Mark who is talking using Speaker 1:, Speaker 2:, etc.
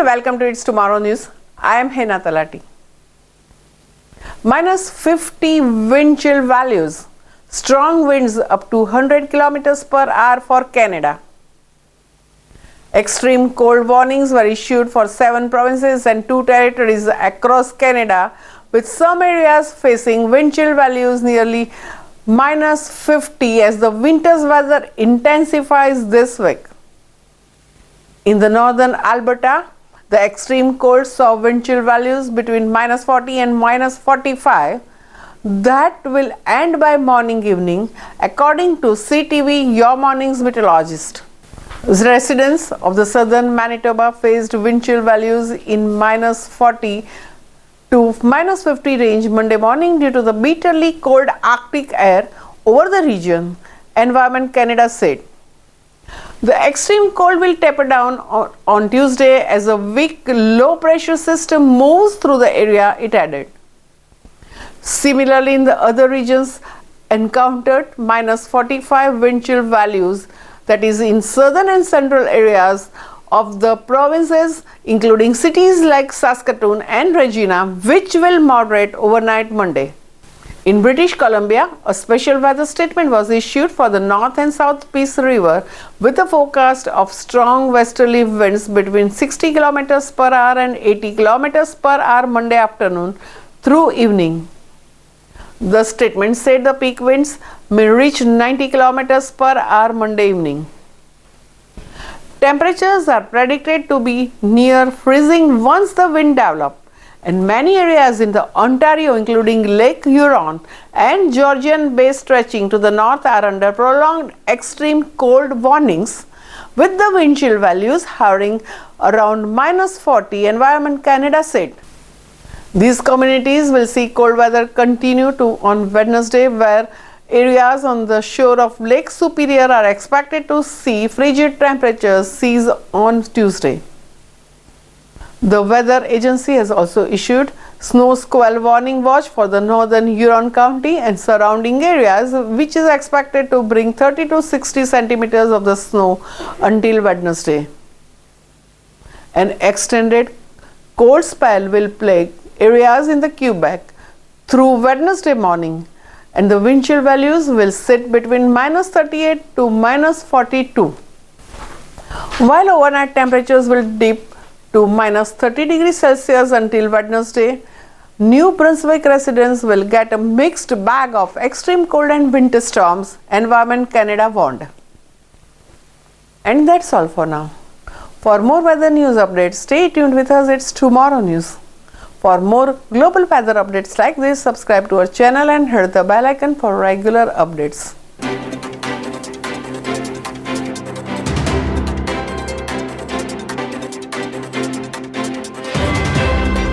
Speaker 1: welcome to It's Tomorrow News. I am Hena Talati. Minus 50 wind chill values. Strong winds up to 100 kilometers per hour for Canada. Extreme cold warnings were issued for 7 provinces and 2 territories across Canada, with some areas facing wind chill values nearly minus 50 as the winter's weather intensifies this week. In the northern Alberta, the extreme cold saw wind chill values between minus 40 and minus 45 that will end by morning evening, according to CTV Your Morning's meteorologist. Residents of the southern Manitoba faced wind chill values in minus 40 to minus 50 range Monday morning due to the bitterly cold Arctic air over the region, Environment Canada said. The extreme cold will taper down on Tuesday as a weak low pressure system moves through the area, it added. Similarly, in the other regions encountered minus 45 wind chill values, that is in southern and central areas of the provinces, including cities like Saskatoon and Regina, which will moderate overnight Monday. In British Columbia, a special weather statement was issued for the North and South Peace River with a forecast of strong westerly winds between 60 km per hour and 80 km per hour Monday afternoon through evening. The statement said the peak winds may reach 90 km per hour Monday evening. Temperatures are predicted to be near freezing once the wind develops, and many areas in the Ontario, including Lake Huron and Georgian Bay stretching to the north, are under prolonged extreme cold warnings, with the wind chill values hovering around minus 40, Environment Canada said. These communities will see cold weather continue on Wednesday, where areas on the shore of Lake Superior are expected to see frigid temperatures cease on Tuesday. The weather agency has also issued snow squall warning watch for the northern Huron County and surrounding areas, which is expected to bring 30 to 60 centimeters of the snow until Wednesday. An extended cold spell will plague areas in the Quebec through Wednesday morning, and the wind chill values will sit between minus 38 to minus 42, while overnight temperatures will dip to minus 30 degrees Celsius until Wednesday. New Brunswick residents will get a mixed bag of extreme cold and winter storms, Environment Canada warned. And that's all for now. For more weather news updates, stay tuned with us. It's Tomorrow News. For more global weather updates like this, subscribe to our channel and hit the bell icon for regular updates.